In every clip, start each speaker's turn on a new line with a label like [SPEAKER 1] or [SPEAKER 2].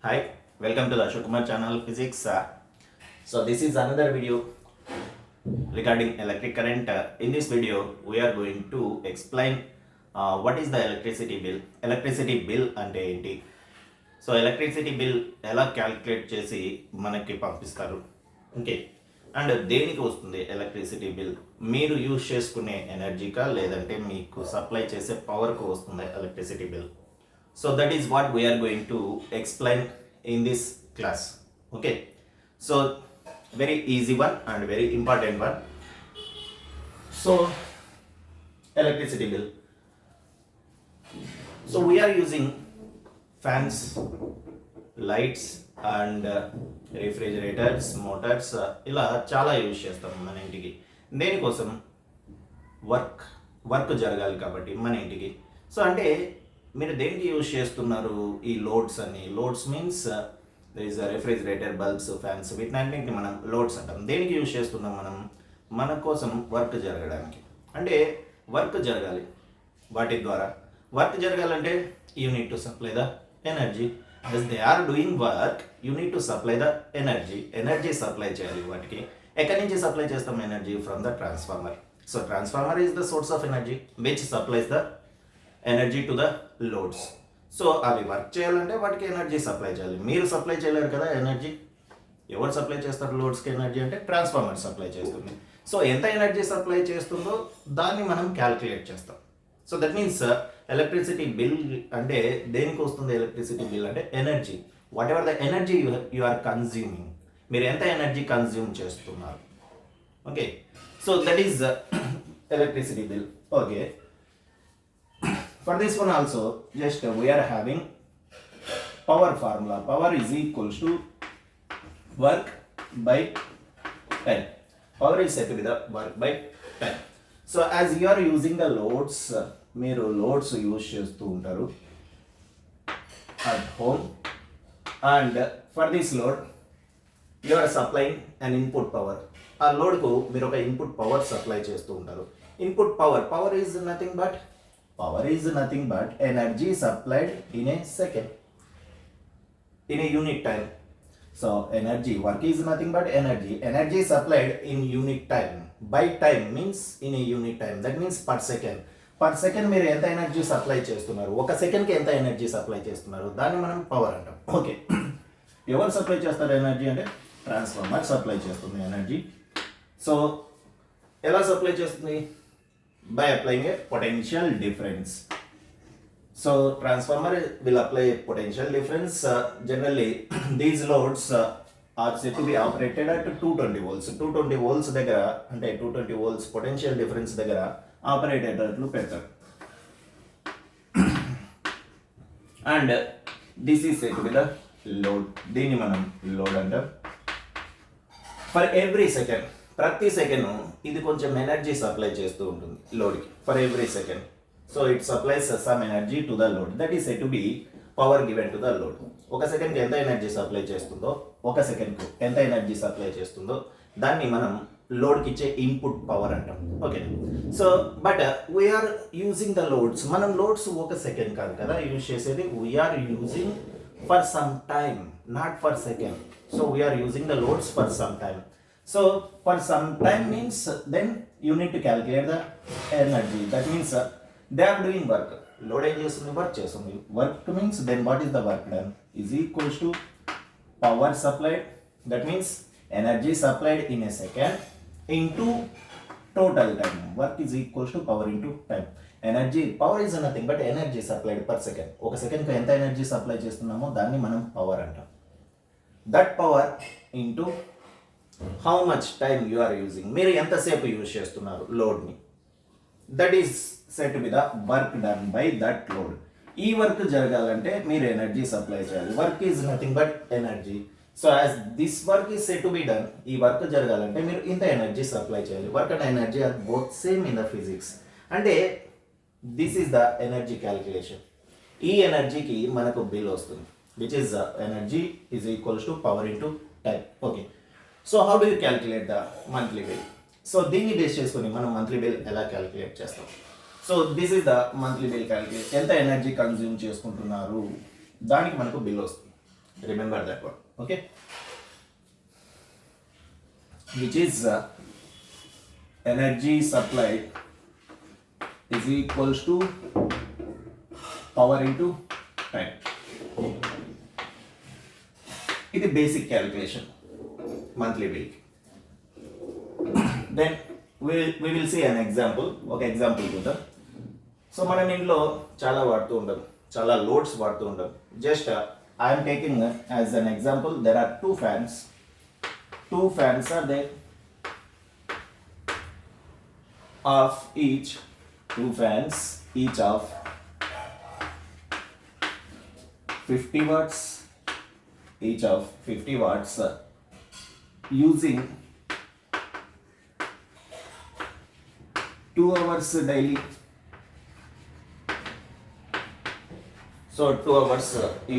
[SPEAKER 1] Hi, welcome to the Ashok Kumar channel Physics. So this is another video regarding electric current. In this video, we are going to explain what is the electricity bill. Electricity bill అంటే ఏంటి? So electricity bill ఎలా calculate చేసి మనకి పంపిస్తారు, okay, and దేనికి వస్తుంది electricity bill? మీరు use చేసుకునే ఎనర్జీకా లేదంటే మీకు సప్లై చేసే పవర్కు వస్తుంది electricity bill? So that is what we are going to explain in this class. Okay, so very easy one and very important one. So electricity bill. So we are using fans, lights and refrigerators, motors, ఇలా చాలా use చేస్తాం మన ఇంటికి. దేనికోసం? Work జరగాలి కాబట్టి మన ఇంటికి. సో అంటే మీరు దేనికి యూజ్ చేస్తున్నారు ఈ లోడ్స్ అని? Loads means there is refrigerator, bulbs, fans, వీటినన్నింటిని మనం లోడ్స్ అంటాం. దేనికి యూజ్ చేస్తున్నాం మనం? మన కోసం వర్క్ జరగడానికి. అంటే వర్క్ జరగాలి. వాటి ద్వారా వర్క్ జరగాలంటే you need to supply the energy. as they are doing work you need to supply the energy supply చేయాలి వాటికి. ఎక్కడి నుంచి సప్లై చేస్తాం energy? From the transformer. So transformer is the source of energy which supplies the energy to the loads. So అవి work చేయాలంటే వాటికి energy supply చేయాలి. మీరు సప్లై చేయలేరు కదా ఎనర్జీ. ఎవరు సప్లై చేస్తారు లోడ్స్కి ఎనర్జీ? అంటే ట్రాన్స్ఫార్మర్ సప్లై చేస్తుంది. సో ఎంత ఎనర్జీ సప్లై చేస్తుందో దాన్ని మనం క్యాల్కులేట్ చేస్తాం. So that means electricity bill అంటే దేనికి వస్తుంది ఎలక్ట్రిసిటీ బిల్? అంటే energy. Whatever the energy you are consuming, మీరు ఎంత ఎనర్జీ కన్జ్యూమ్ చేస్తున్నారు. Okay, so that is electricity bill. Okay, for this one also just we are having power formula. Power is equals to work by time. Power is said to be the work by time. So as you are using the loads, మీరు loads use చేస్తూ ఉంటారు at home, and for this load you are supplying an input power. ఆ లోడ్కు మీరు ఒక input power supply చేస్తూ ఉంటారు. Input power is nothing but energy supplied in a second, in a unit time. So work is nothing but energy supplied in unit time. By time means in a unit time, that means per second మీరు ఎంత energy supply చేస్తున్నారు, ఒక సెకండ్కి ఎంత energy supply చేస్తున్నారు, దాన్ని మనం power అంటాం. ఓకే, ఎవరు సప్లై చేస్తారు ఎనర్జీ అంటే ట్రాన్స్ఫార్మర్ సప్లై చేస్తుంది ఎనర్జీ. సో ఎలా సప్లై చేస్తుంది? by applying a potential difference. So transformer will apply a potential difference. Generally these loads are said to be operated at 220 volts. 220 volts దగ్గర అంటే 220 volts potential difference దగ్గర operate అయ్యేటట్లు పెడతారు. and this is said to be the load. దీన్ని మనం load అంటాం. for every second, ప్రతి second ఇది కొంచెం ఎనర్జీ సప్లై చేస్తూ ఉంటుంది లోడ్కి. For every second. So it supplies some energy to the load. That is said to be power given to the load. ఒక సెకండ్కి ఎంత ఎనర్జీ సప్లై చేస్తుందో, ఒక సెకండ్కు ఎంత ఎనర్జీ సప్లై చేస్తుందో దాన్ని మనం లోడ్కి ఇచ్చే ఇన్పుట్ పవర్ అంటాం. Okay, so but we're using the loads. మనం లోడ్స్ ఒక సెకండ్ కాదు కదా యూజ్ చేసేది, we're using for some time, not for second. So we're using the loads for some time. So for some time means then you need to calculate the energy. That means they are doing work. Load ఏం చేస్తుంది? Work చేస్తుంది. Work means then what is the work done is equals to power supplied. That means energy supplied in a second into total time. Work is equals to power into time. Power is nothing but energy supplied per second. ఒక సెకండ్కి ఎంత energy supply చేస్తున్నామో దాన్ని మనం power అంటాం. That power into how much time you are using. మీరు ఎంతసేపు use చేస్తున్నారు లోడ్ని. That is set to be the work done by that load. ఈ వర్క్ జరగాలంటే మీరు ఎనర్జీ సప్లై చేయాలి. Work is nothing but energy. So as this work is set to be done, ఈ work జరగాలంటే మీరు ఇంత ఎనర్జీ సప్లై చేయాలి. Work and energy are both same in the physics. అంటే this is the energy calculation. ఈ ఎనర్జీకి మనకు bill వస్తుంది which is energy is equals to power into time. Okay, so how do you calculate the monthly bill? So దీన్ని base చేసుకొని మనం monthly bill ఎలా calculate చేస్తాం? So this is the monthly bill calculate. ఎంత energy consume చేసుకుంటున్నారు దానికి మనకు bill వస్తుంది. Remember that one. Okay, which is energy supplied is equals to power into time. ఇది basic calculation monthly bill. Then we will see an example. ఒక example చూద్దాం. So మనం ఇంట్లో చాలా వాడుతూ ఉంటాం, చాలా లోడ్స్ వాడుతూ ఉంటాం. Just I'm taking as an example, there are two fans. Two fans are there of each, two fans each of 50 watts, each of 50 watts, using 2 hours daily. So 2 hours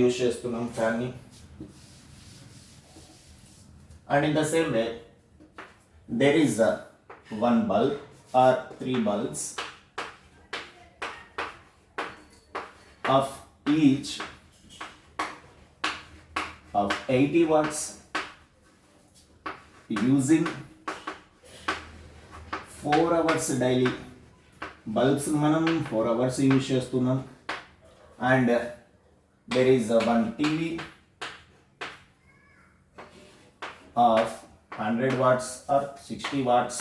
[SPEAKER 1] use చేస్తున్నాం fan ని. And in the same way, there is one bulb or 3 bulbs of each of 80 watts, using 4 hours daily. Bulbs మనం 4 hours use చేస్తున్నాం. And there is one TV of 100 watts or 60 watts,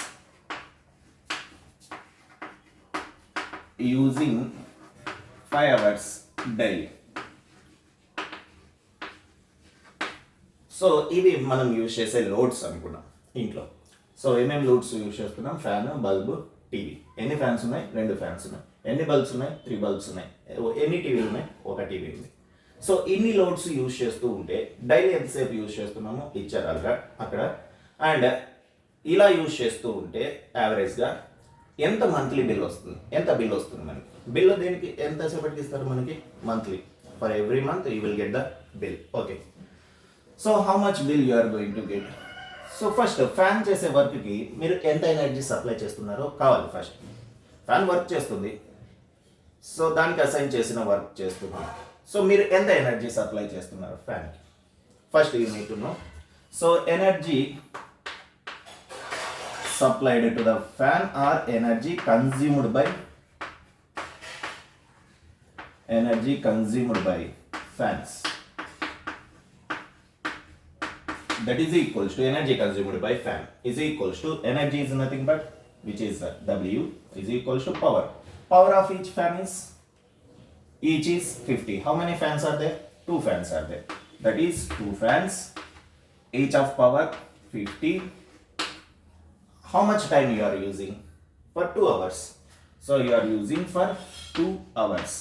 [SPEAKER 1] using 5 hours daily. So ఇవి మనం use చేసే loads అనుకున్నాం ఇంట్లో. So ఏమేమి loads use చేస్తున్నాం? Fan, bulb, TV. ఎన్ని ఫ్యాన్స్ ఉన్నాయి? 2 ఫ్యాన్స్ ఉన్నాయి. ఎన్ని బల్బ్స్ ఉన్నాయి? 3 బల్బ్స్ ఉన్నాయి. ఎన్ని టీవీలు ఉన్నాయి? 1 టీవీ ఉంది. సో ఇన్ని లోడ్స్ యూజ్ చేస్తూ ఉంటే డైలీ ఎంతసేపు యూజ్ చేస్తున్నామో ఇచ్చారు అక్కడ. అండ్ ఇలా యూజ్ చేస్తూ ఉంటే యావరేజ్గా ఎంత మంత్లీ బిల్ వస్తుంది, ఎంత బిల్ వస్తుంది మనకి? బిల్ దేనికి ఎంతసేపటికి ఇస్తారు మనకి? Monthly. For every month you will get the bill. Okay, so how much bill you are going to get? So first fan చేసే వర్క్కి మీరు ఎంత ఎనర్జీ సప్లై చేస్తున్నారో కావాలి. ఫస్ట్ ఫ్యాన్ వర్క్ చేస్తుంది, సో దానికి అసైన్ చేసిన వర్క్ చేస్తున్నారు. సో మీరు ఎంత ఎనర్జీ సప్లై చేస్తున్నారు ఫ్యాన్కి? First you need to know. So energy supplied to the fan or energy consumed by fans, that is equals to energy consumed by fan is equals to, energy is nothing but, which is W, is equals to power of each fan is, each is 50. How many fans are there? 2 fans are there. That is 2 fans, each of power 50. How much time you are using? For 2 hours. So you are using for 2 hours.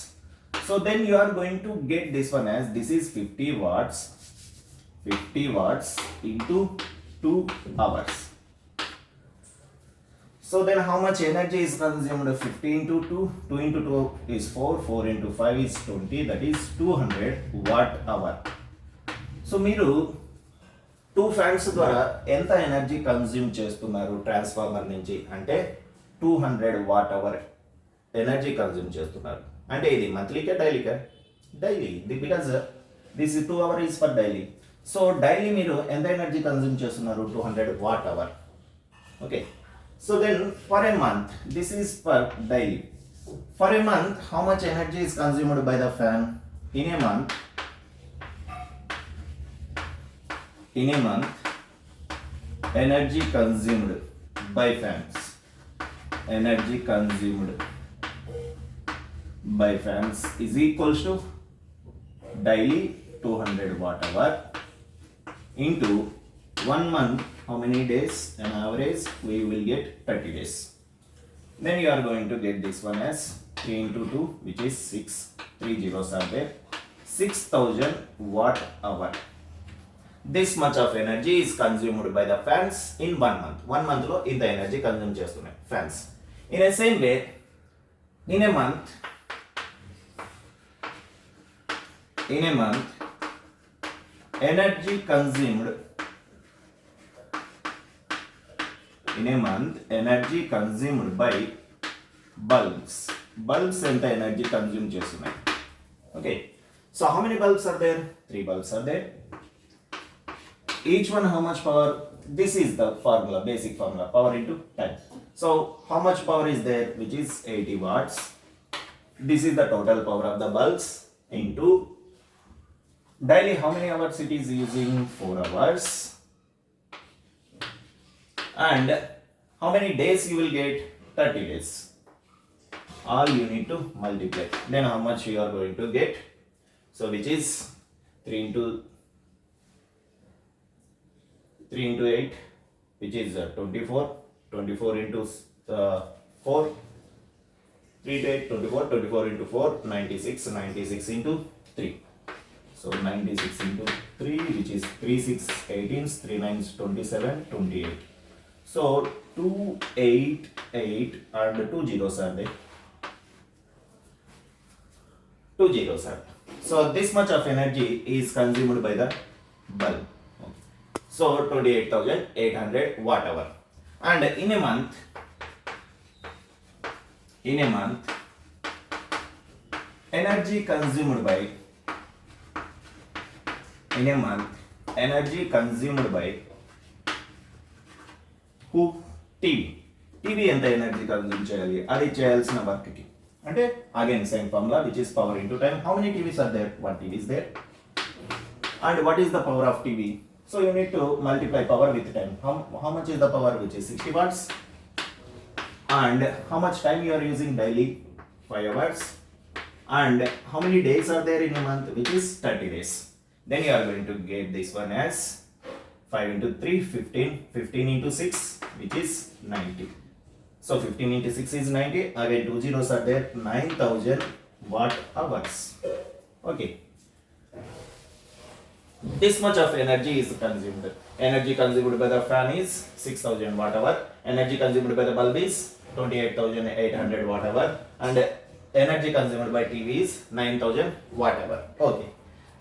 [SPEAKER 1] So then you are going to get this one as, this is 50 watts into 2 hours. So then how much energy is consumed? 50 into 2, 2 into 2 is 4, 4 into 5 is 20, that is 200 watt hour. So మీరు 2 fans ద్వారా ఎంత energy consume చేస్తున్నారు transformer నుంచి అంటే 200 watt our energy consume చేస్తున్నారు. అంటే ఇది మంత్లీకే డైలీకే? Daily, because this 2 hours is for daily. So daily మీరు ఎంత ఎనర్జీ కన్జ్యూమ్ చేస్తున్నారు? 200 watt hour. Okay, so then for a month, this is for daily. For a month how much energy is consumed by the fan? In a month, energy consumed by fans is equals to daily 200 watt hour into 1 month. How many days? An average we will get 30 days. Then you are going to get this one as 3 into 2, which is 6. 3 zeros are there. 6000 watt hour. This much of energy is consumed by the fans in 1 month. 1 month lo inta energy consume chestunnai fans. In the same way, in a month energy consumed by bulbs enta energy consume chestunnai. Okay, so how many bulbs are there? 3 bulbs are there. each one how much power? This is the formula, basic formula, power into time. So how much power is there? Which is 80 watts. This is the total power of the bulbs into daily how many hours it is using? 4 hours. And how many days you will get? 30 days. All you need to multiply. Then how much you are going to get? So which is 3 into 8, which is 24. 24 into 4. 3 to 8, 24. 24 into 4, 96. 96 into 3. So 96 into 3, which is 3 6 18, 3 9 27, 28. So 288 and 2 zeros are there. 2 zeros are. So this much of energy is consumed by the bulb. So 28,800 watt hour. And in a month, energy consumed by who? TV ఎంత energy consume చేయాలి, అది చేయాల్సిన work కి. అంటే again same formula, which is power into time. How many TVs are there? 1 TV is there. And what is the power of TV? So you need to multiply power with time. How much is the power? Which is 60 watts. And how much time you are using daily? 5 hours. And how many days are there in a month? Which is 30 days. Then you are going to get this one as 5 into 3, 15. 15 into 6, which is 90. So 15 into 6 is 90. Again 2 zeros are there. 9,000 watt hours. Okay. This much of energy is consumed. Energy consumed by the fan is 6,000 watt hour. Energy consumed by the bulb is 28,800 watt hour. And energy consumed by TV is 9,000 watt hour. Okay.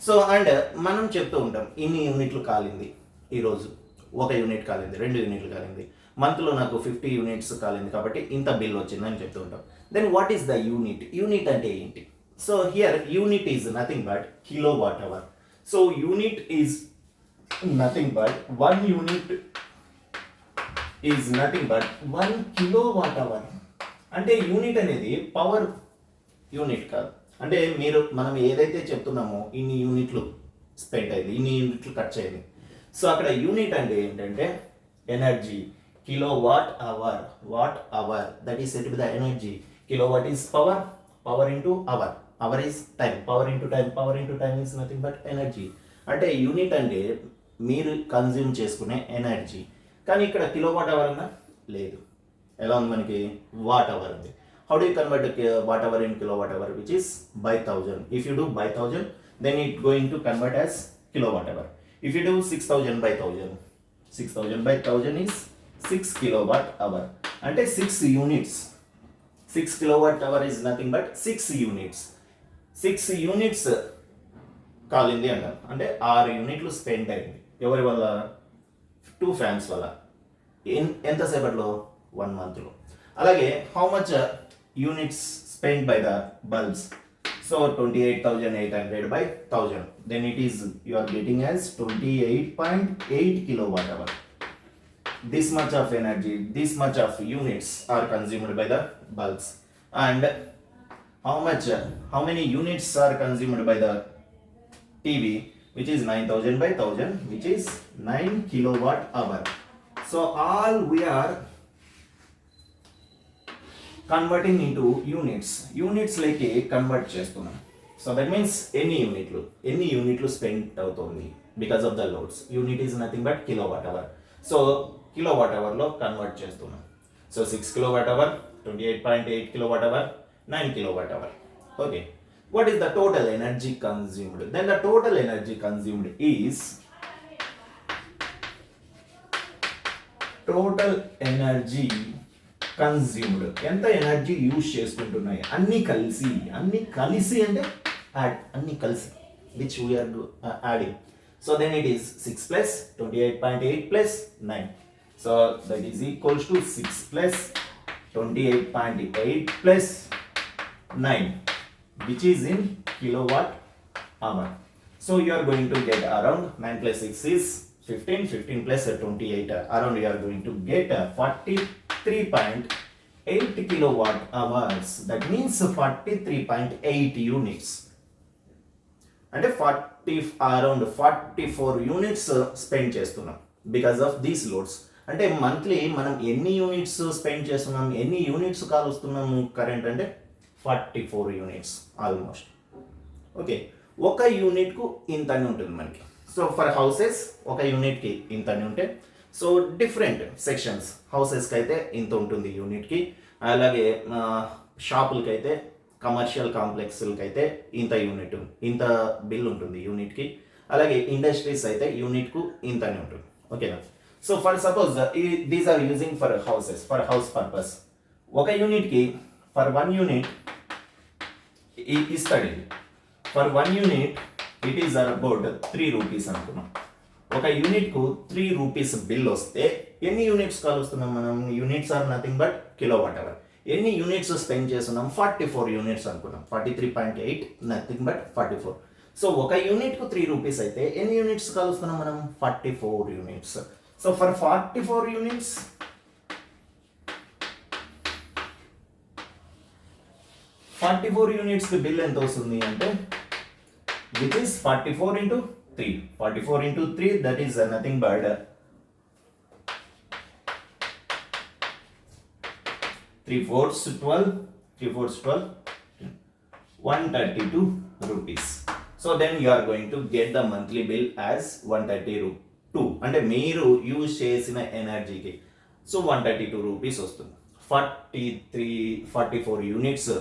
[SPEAKER 1] So and మనం చెప్తూ ఉంటాం ఇన్ని యూనిట్లు కాలింది ఈరోజు, 1 unit కాలింది, 2 యూనిట్లు కాలింది, మంత్లో నాకు 50 units కాలింది కాబట్టి ఇంత బిల్ వచ్చిందని చెప్తూ ఉంటాం. Then what is the unit? Unit అంటే ఏంటి? So here unit is nothing but kilo watt hour. So unit is nothing but 1 unit is nothing but 1 kilo watt hour. అంటే యూనిట్ అనేది పవర్ యూనిట్ కాదు. అంటే మనం ఏదైతే చెప్తున్నామో ఇన్ని యూనిట్లు స్పెండ్ అయింది, ఇన్ని యూనిట్లు ఖర్చు అయింది. సో అక్కడ యూనిట్ అంటే ఏంటంటే energy, kilo watt hour, that is set with the energy. Kilo watt is power, power into hour, hour is time, power into time is nothing but energy. అంటే యూనిట్ అంటే మీరు కన్జ్యూమ్ చేసుకునే energy. కానీ ఇక్కడ kilo watt hour అన్నా లేదు. ఎలా ఉంది మనకి? వాట్ అవర్ ఉంది. How do you convert watt hour in kilowatt hour, which is by 1000? If you do by 1000, then it going to convert as kilowatt hour. If you do 6000 by 1000, 6000 by 1000 is 6 kilowatt hour. అంటే 6 units. 6 kilowatt hour is nothing but 6 units. 6 units కాలింది అన్నారు. అంటే 6 యూనిట్లు spend అయింది. ఎవరి వల్ల? 2 fans వల్ల. ఎంతసేపట్లో? 1 మంత్లో. అలాగే how much units spent by the bulbs? So 28,800 by 1000. Then it is, you are getting as 28.8 kilowatt hour. This much of energy, this much of units are consumed by the bulbs. And how many units are consumed by the TV? Which is 9,000 by 1000, which is 9 kilowatt hour. So all we are converting into units like convert చేస్తున్నాం. So that means ఎన్ని యూనిట్లు spend అవుతుంది because of the loads. Unit is nothing but kilo watt hour. So kilo watt అవర్లో convert చేస్తున్నాం. So 6 kilowatt hour, 28.8 kilowatt hour, 9 kilowatt hour. Okay, what is the total energy consumed? Then the total energy consumed is total energy consumed. ఎంత energy use చేసుకుంటున్నాయి అన్ని కలిసి అంటే add, అన్ని కలిసి which we are adding. So then it is 6 plus 28.8 plus 9. So that is equals to 6 plus 28.8 plus 9, which is in kilowatt hour. So you are going to get around 9 plus 6 is 15 plus 28, around you are going to get 43.8 kilowatt hours. That means 43.8 units. అంటే 40 around 44 units spend చేస్తున్నాం because of these loads. అంటే monthly మనం ఎన్ని units spend చేస్తున్నాం, ఎన్ని units కాలుస్తున్నాము current అంటే 44 units almost. Okay, ఒక యూనిట్కు ఇంతని ఉంటుంది మనకి. సో ఫర్ హౌసెస్ ఒక యూనిట్కి ఇంతని ఉంటే, సో డిఫరెంట్ సెక్షన్స్ హౌసెస్కి అయితే ఇంత ఉంటుంది యూనిట్కి, అలాగే షాపులకి అయితే కమర్షియల్ కాంప్లెక్స్లకి అయితే ఇంత యూనిట్ ఇంత బిల్ ఉంటుంది యూనిట్కి, అలాగే ఇండస్ట్రీస్ అయితే యూనిట్కు ఇంతనే ఉంటుంది. ఓకేనా. So for suppose these are using for houses, for house purpose. ఒక యూనిట్కి ఫర్ 1 యూనిట్ ఇస్తాడు. For 1 unit it is about 3 rupees అనుకున్నాం. ఒక యూనిట్కు 3 రూపీస్ బిల్ వస్తే ఎన్ని యూనిట్స్ కాలుస్తున్నాం మనం? Units are nothing but kilowatt hour. ఎన్ని యూనిట్స్ స్పెండ్ చేస్తున్నాం? 44 యూనిట్స్ అనుకున్నాం. 43.8 నథింగ్ బట్ 44. సో ఒక యూనిట్కు 3 రూపీస్ అయితే ఎన్ని యూనిట్స్ కాలుస్తున్నాం మనం? 44 యూనిట్స్. సో ఫర్ 44 యూనిట్స్ 44 యూనిట్స్కి బిల్ ఎంత వస్తుంది అంటే, which is 44 into 3. 44 into 3, that is nothing but 3 fourths 12, 132 rupees. So then you are going to get the monthly bill as 132. అంటే మీరు యూజ్ చేసిన ఎనర్జీకి సో 132 రూపీస్ వస్తుంది. 44 యూనిట్స్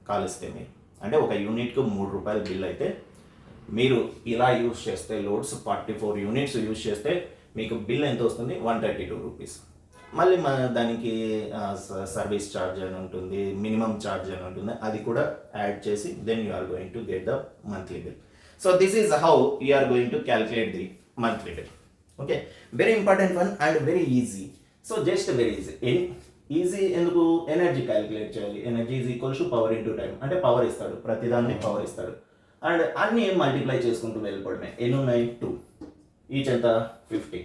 [SPEAKER 1] కాలిస్తే మీరు, అంటే ఒక యూనిట్కు 3 రూపాయల బిల్ అయితే, మీరు ఇలా యూజ్ చేస్తే లోడ్స్ 44 యూనిట్స్ యూజ్ చేస్తే మీకు బిల్ ఎంత వస్తుంది? 132 రూపీస్. మళ్ళీ దానికి సర్వీస్ ఛార్జ్ అని ఉంటుంది, మినిమం ఛార్జ్ అని ఉంటుంది, అది కూడా యాడ్ చేసి then you are going to get the monthly bill. So this is how you are going to calculate the monthly bill. Okay, very important one and very easy. So just very easy. Easy ఎందుకు? Energy calculate చేయాలి. Energy is equals to power into time. అంటే power ఇస్తాడు, ప్రతిదాన్ని power ఇస్తాడు, and అన్నీ multiply చేసుకుంటూ వెళ్ళిపోవడమే. ఎన్ని ఉన్నాయి? 2. ఈచ్ ఎంత? 50.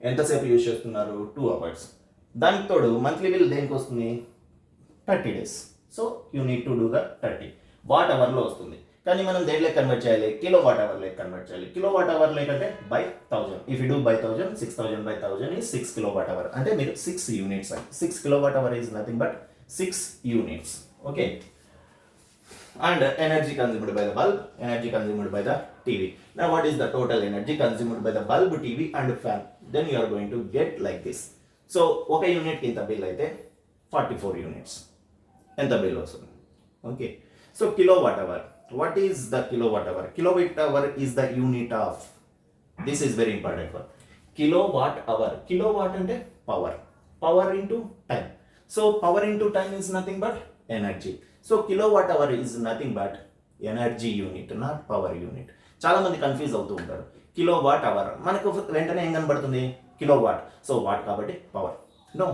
[SPEAKER 1] ఎంతసేపు యూజ్ చేస్తున్నారు? 2 అవర్స్. దానికి తోడు మంత్లీ బిల్ దేనికి వస్తుంది? 30 days. So you need to do the 30 what అవర్లో వస్తుంది. కానీ మనం దేంట్లో కన్వర్ట్ చేయాలి? కిలో వాట్ అవర్లో కన్వర్ట్ చేయాలి. కిలో వాట్ అవర్లో అంటే by 1000. If you do by 1000, 6000 by 1000 is 6 kilowatt hour. అంటే మీరు 6 యూనిట్స్ అని. 6 kilowatt hour is nothing but 6 units. Okay. And energy consumed by the bulb, energy consumed by the TV. Now what is the total energy consumed by the bulb, TV and fan? Then you are going to get like this. So ఒక యూనిట్కి ఇంత bill అయితే 44 units ఎంత bill వస్తుంది? Okay. So kilowatt hour. What is the kilowatt hour? Kilowatt hour is the unit of, this is very important one, kilowatt hour. Kilowatt అంటే power, power into time. So power into time is nothing but energy. So kilowatt hour is nothing but energy unit, not power unit. చాలా మంది confuse అవుతూ ఉంటారు. Kilowatt hour మనకు వెంటనే ఏం కనబడుతుంది? Kilowatt. So watt కాబట్టి పవర్. నో,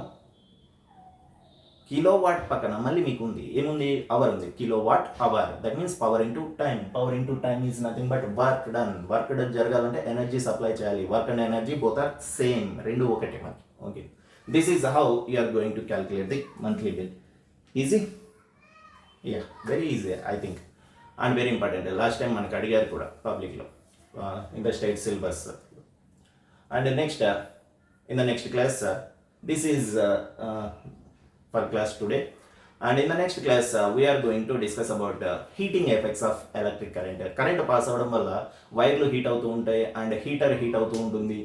[SPEAKER 1] కిలోవాట్ పక్కన మళ్ళీ మీకు ఉంది ఏముంది? అవర్ ఉంది. Kilowatt hour, that means power into time. Power into time is nothing but work done. Work done జరగాలంటే ఎనర్జీ సప్లై చేయాలి. Work and energy both are same, రెండు ఒకటే మనకి. Okay, this is how you are going to calculate the monthly bill. Easy? Yeah, very easy I think, and very important. Last time మనకు అడిగారు కూడా పబ్లిక్లో in the state syllabus. And next in the next class, this is for class today, and in the next class we are going to discuss about heating effects of electric current. Current pass అవ్వడం వల్ల వైర్లు heat అవుతూ ఉంటాయి, and heater heat అవుతూ ఉంటుంది,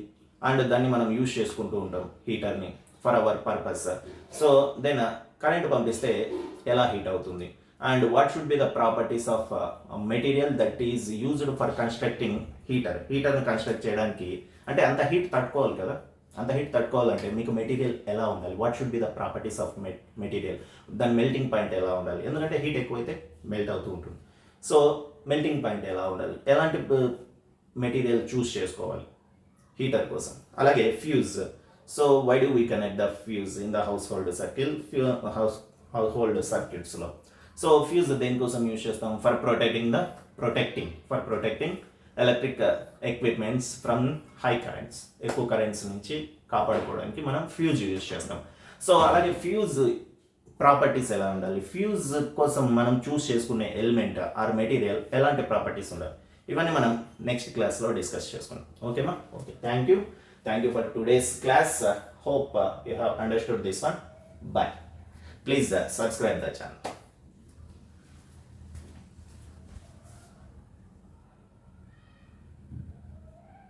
[SPEAKER 1] and దాన్ని మనం use చేసుకుంటూ ఉంటాం హీటర్ని for our purpose. So then current పంపిస్తే ఎలా హీట్ అవుతుంది, and what should be the properties of material that is used for constructing heater. హీటర్ని కన్స్ట్రక్ట్ చేయడానికి అంటే అంత హీట్ తట్టుకోవాలి కదా, అంత హీట్ తట్టుకోవాలంటే మీకు మెటీరియల్ ఎలా ఉండాలి, what should be the properties of material, దాని మెల్టింగ్ పాయింట్ ఎలా ఉండాలి, ఎందుకంటే హీట్ ఎక్కువైతే మెల్ట్ అవుతూ ఉంటుంది. సో మెల్టింగ్ పాయింట్ ఎలా ఉండాలి, ఎలాంటి మెటీరియల్ చూస్ చేసుకోవాలి హీటర్ కోసం. అలాగే fuse. So why do we connect the fuse in the household circle, household సర్క్యూట్స్లో. సో ఫ్యూజ్ దేనికోసం యూజ్ చేస్తాం? For protecting electric equipments from high currents, ఎక్కువ కరెంట్స్ నుంచి కాపాడుకోవడానికి మనం ఫ్యూజ్ యూజ్ చేస్తాం. సో అలాగే ఫ్యూజ్ ప్రాపర్టీస్ ఎలా ఉండాలి, ఫ్యూజ్ కోసం మనం చూస్ చేసుకునే ఎలిమెంట్ ఆర్ మెటీరియల్ ఎలాంటి ప్రాపర్టీస్ ఉండాలి, ఇవన్నీ మనం నెక్స్ట్ క్లాస్లో డిస్కస్ చేసుకుందాం. ఓకేమా? Okay, thank you for today's class. Hope you have understood this one. Bye. Please subscribe the channel.